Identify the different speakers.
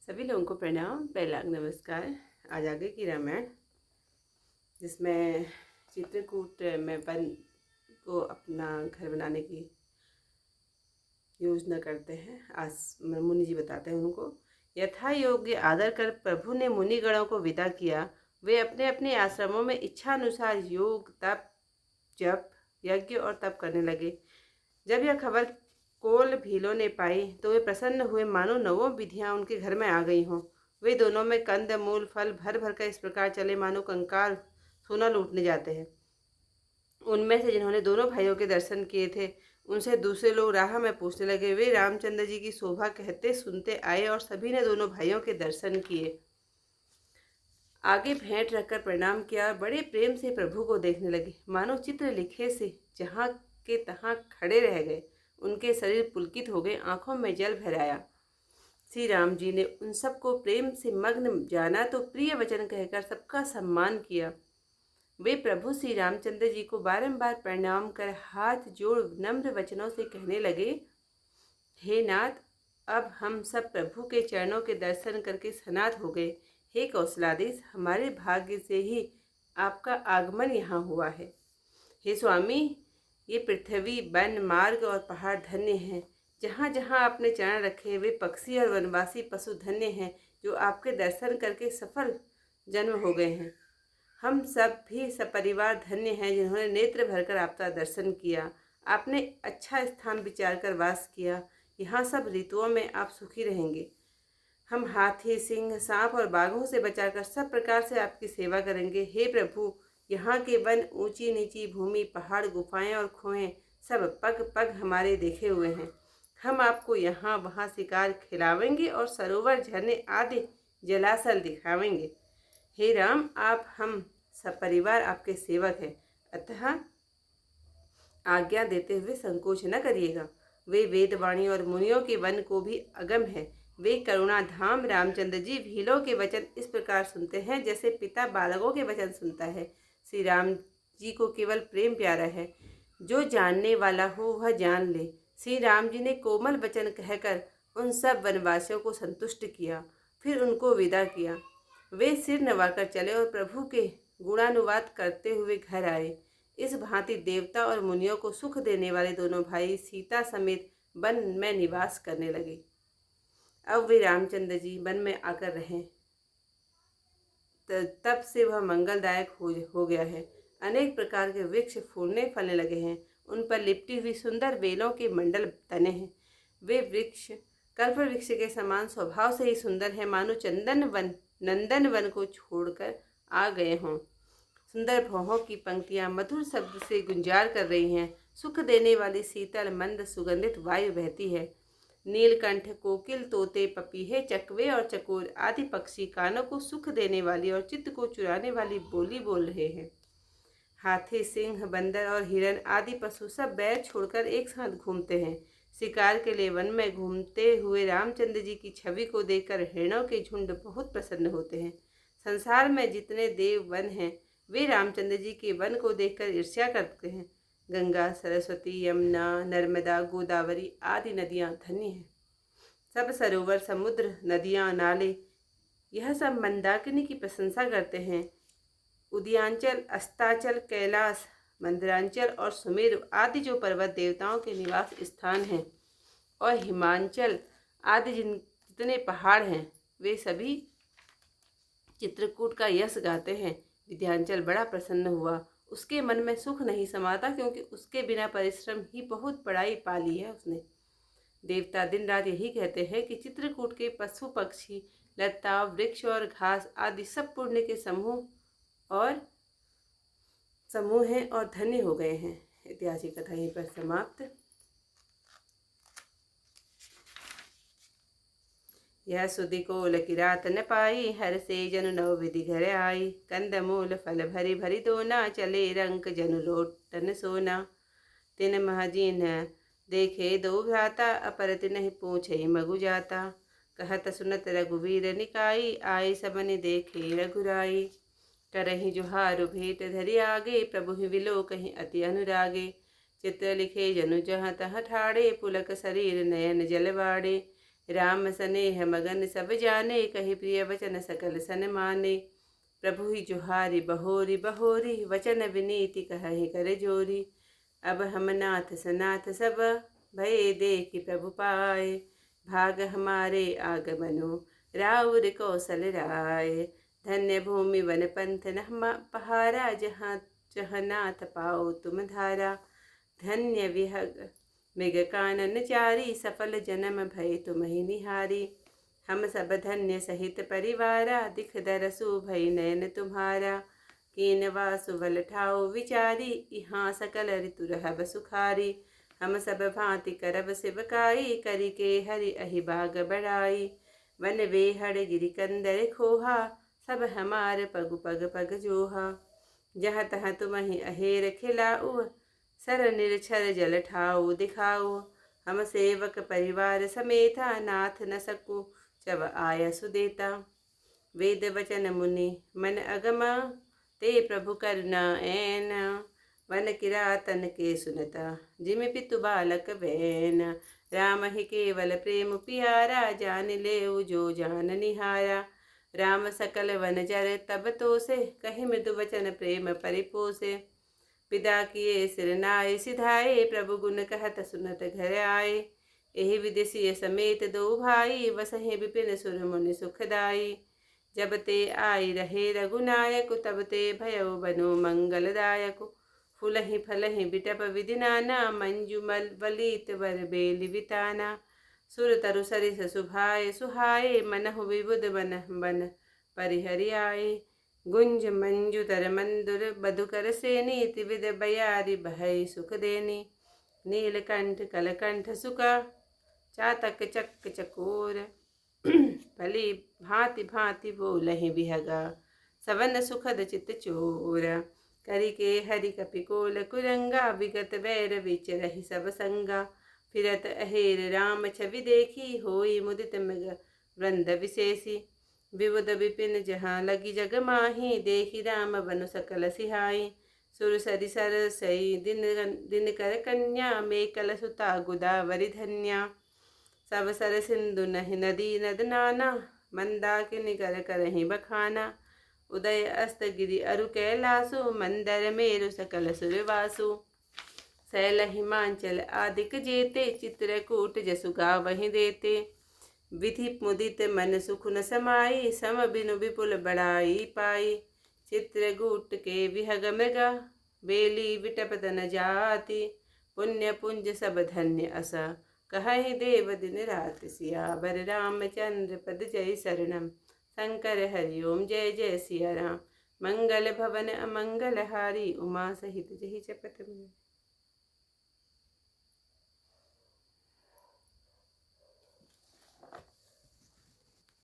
Speaker 1: सभी लोगों को प्रणाम, पहला नमस्कार। आज आगे की रामायण, जिसमें चित्रकूट में वन को अपना घर बनाने की योजना करते हैं। आज मुनि जी बताते हैं उनको। यथा योग्य आदर कर प्रभु ने मुनिगणों को विदा किया। वे अपने अपने आश्रमों में इच्छानुसार योग, तप, जप, यज्ञ और तप करने लगे। जब यह खबर कोल भीलों ने पाई तो वे प्रसन्न हुए, मानो नवों विधियां उनके घर में आ गई हों। वे दोनों में कंद मूल फल भर भर कर इस प्रकार चले मानो कंकाल सोना लूटने जाते हैं। उनमें से जिन्होंने दोनों भाइयों के दर्शन किए थे, उनसे दूसरे लोग राह में पूछने लगे। वे रामचंद्र जी की शोभा कहते सुनते आए और सभी ने दोनों भाइयों के दर्शन किए। आगे भेंट रखकर प्रणाम किया। बड़े प्रेम से प्रभु को देखने लगे, मानो चित्र लिखे से जहाँ के तहाँ खड़े रह गए। उनके शरीर पुलकित हो गए, आंखों में जल भर आया। श्री राम जी ने उन सबको प्रेम से मग्न जाना तो प्रिय वचन कहकर सबका सम्मान किया। वे प्रभु श्री रामचंद्र जी को बारंबार प्रणाम कर हाथ जोड़ नम्र वचनों से कहने लगे, हे नाथ, अब हम सब प्रभु के चरणों के दर्शन करके सनाथ हो गए। हे कौशलाधीश, हमारे भाग्य से ही आपका आगमन यहाँ हुआ है। हे स्वामी, ये पृथ्वी, वन, मार्ग और पहाड़ धन्य हैं। जहाँ जहाँ आपने चरण रखे वे पक्षी और वनवासी पशु धन्य हैं, जो आपके दर्शन करके सफल जन्म हो गए हैं। हम सब भी सपरिवार धन्य हैं, जिन्होंने नेत्र भरकर आपका दर्शन किया। आपने अच्छा स्थान विचार कर वास किया। यहाँ सब ऋतुओं में आप सुखी रहेंगे। हम हाथी, सिंह, सांप और बाघों से बचाकर सब प्रकार से आपकी सेवा करेंगे। हे प्रभु, यहाँ के वन, ऊंची नीची भूमि, पहाड़, गुफाएं और कुएं सब पग पग हमारे देखे हुए हैं। हम आपको यहाँ वहाँ शिकार खिलावेंगे और सरोवर, झरने आदि जलाशय दिखावेंगे। हे राम, आप हम सब परिवार आपके सेवक हैं, अतः आज्ञा देते हुए संकोच न करिएगा। वे वेदवाणी और मुनियों के वन को भी अगम है। वे करुणा धाम रामचंद्र जी भीलों के वचन इस प्रकार सुनते हैं, जैसे पिता बालकों के वचन सुनता है। श्री राम जी को केवल प्रेम प्यारा है। जो जानने वाला हो वह जान ले। श्री राम जी ने कोमल वचन कहकर उन सब वनवासियों को संतुष्ट किया, फिर उनको विदा किया। वे सिर नवाकर चले और प्रभु के गुणानुवाद करते हुए घर आए। इस भांति देवता और मुनियों को सुख देने वाले दोनों भाई सीता समेत वन में निवास करने लगे। अब वे रामचंद्र जी वन में आकर रहे, तब से वह मंगलदायक हो गया है। अनेक प्रकार के वृक्ष फूलने फलने लगे हैं। उन पर लिपटी हुई सुंदर बेलों के मंडल तने हैं। वे वृक्ष कल्प वृक्ष के समान स्वभाव से ही सुंदर है, मानो नंदन वन को छोड़कर आ गए हों। सुंदर भौहों की पंक्तियां मधुर शब्द से गुंजार कर रही हैं। सुख देने वाली शीतल मंद सुगंधित वायु बहती है। नीलकंठ, कोकिल, तोते, पपीहे, चकवे और चकोर आदि पक्षी कानों को सुख देने वाली और चित्त को चुराने वाली बोली बोल रहे हैं। हाथी, सिंह, बंदर और हिरण आदि पशु सब बैर छोड़कर एक साथ घूमते हैं। शिकार के लिए वन में घूमते हुए रामचंद्र जी की छवि को देखकर हिरणों के झुंड बहुत प्रसन्न होते हैं। संसार में जितने देव वन हैं, वे रामचंद्र जी के वन को देखकर ईर्ष्या करते हैं। गंगा, सरस्वती, यमुना, नर्मदा, गोदावरी आदि नदियाँ धन्य हैं। सब सरोवर, समुद्र, नदियाँ, नाले, यह सब मंदाकिनी की प्रशंसा करते हैं। उदयांचल, अस्ताचल, कैलाश, मंदरांचल और सुमेरु आदि जो पर्वत देवताओं के निवास स्थान हैं, और हिमांचल आदि जितने पहाड़ हैं, वे सभी चित्रकूट का यश गाते हैं। विंध्याचल बड़ा प्रसन्न हुआ। उसके मन में सुख नहीं समाता, क्योंकि उसके बिना परिश्रम ही बहुत बड़ाई पा ली है उसने। देवता दिन रात यही कहते हैं कि चित्रकूट के पशु पक्षी, लता, वृक्ष और घास आदि सब पुण्य के समूह हैं और धन्य हो गए हैं। इतिहास की कथा यहीं पर समाप्त। यह सुधि कोल की रात न पाई, हर से जनु नव विधि घर आई। कंद मूल फल भरी भरी दोना, चले रंक जनु लोटन सोना। तिन महजीन देखे दो भ्राता, अपर तिन्हि पूछे मगु जाता। कहत सुनत रघुवीर निकाई, आए सबने देखे रघुराई। करहि जुहारु भेंट धरि आगे, प्रभु विलो कहीं अति अनुरागे। चित्र लिखे जनु जहाँ तहाँ ठाड़े, पुलक शरीर नयन जलवाड़े। राम स्नेह मगन सब जाने, कहि प्रिय वचन सकल सन माने। प्रभु ही जुहारी बहोरी बहोरी, वचन विनीति कहहि कर जोरी। अब हम नाथ सनाथ सब, भये देखि प्रभु पाए। भाग हमारे आगमनो, राउर कौशल राय। धन्य भूमि वन पंथ न पहारा, जहाँ जहाँ नाथ पाओ तुम धारा। धन्य विहग मृग कानन चारी, सफल जन्म भय तुम ही निहारी। हम सब धन्य सहित परिवारा, दिख दरसु भई नयन तुम्हारा। कीन वासु बल ठाओ विचारी, यहाँ सकल ऋतु रहब सुखारी। हम सब भांति करब सेवकाई, करि के हरि अहि बाग बढ़ाई। वन वेहड़ गिरि कंदर खोहा, सब हमार पग पग पग जोहा। जहाँ तहाँ तुमहि अहेर खिलाऊ, सर निरछर जल ठाऊ दिखाऊ। हम सेवक परिवार समेता, नाथ न सकू जब आय सुदेता। वेद वचन मुनि मन अगम, ते प्रभु करुणा ऐन। वन किरातन के सुनता, जिमि पितु बालक बैन। राम ही केवल प्रेम पियारा, जान लेऊ जो जान निहारा। राम सकल वन जर तब तो से, कहि मृदु वचन प्रेम परिपोसे। पिता किए सिर नाय सिधाए, प्रभु गुण कहत सुनत घर आए। एहि विदेशीय समेत दो भाई, वसहि विपिन सुर मुनि सुखदाई। जब ते आई रहे रघुनायक, तब ते भयो बनो मंगलदायक। फुलहि फलहि बिटप विधि नाना, मंजुमल वलित वर बेली बिताना। सुर तरु सरिस सुभाए सुहाए, मनहु विबुध बन बन परिहरि आए। गुंज मंजु तर मंदुर मधुकर सेनी, त्रिविध बयारी भय सुख देनी। नीलकंठ कलकंठ सुका, चातक चक्क चकोर। भली भांति भांति बोलहि बिहगा, सवन सुखद चित चोर। करि के हरि कपिकोल कुरंगा, विगत वैर विचरहि सब संगा। फिरत अहेर राम छवि देखी, होई मुदित मृग वृंद विशेषी। विबुध विपिन जहाँ लगी जग माही, देखि राम बनु सकल सिहाई। सुर सरि सर सई दिन कर कन्या, मेकल सुता गोदावरी धन्या। सब सर सिंधु नहि नदी नद नाना, मंदाकिनी कर करहि बखाना। उदय अस्त गिरि अरु कैलासु, मंदर मेरु सकल सुरवासु। शैल हिमांचल आदिक जेते, चित्रकूट जसु गावहि देते। विधि मुदित मन सुख न समाई, सम बिनु विपुल बड़ाई पाई। चित्रकूट के विहग मृगा, बेली विटप तन जाति। पुण्य पुंज सब धन्य असा, कहहि देव दिन रात। सियावर रामचंद्र पद जय शरणम, शंकर हरि ओम जय जय सिया राम। मंगल भवन अमंगल हारी, उमा सहित जहि जपत।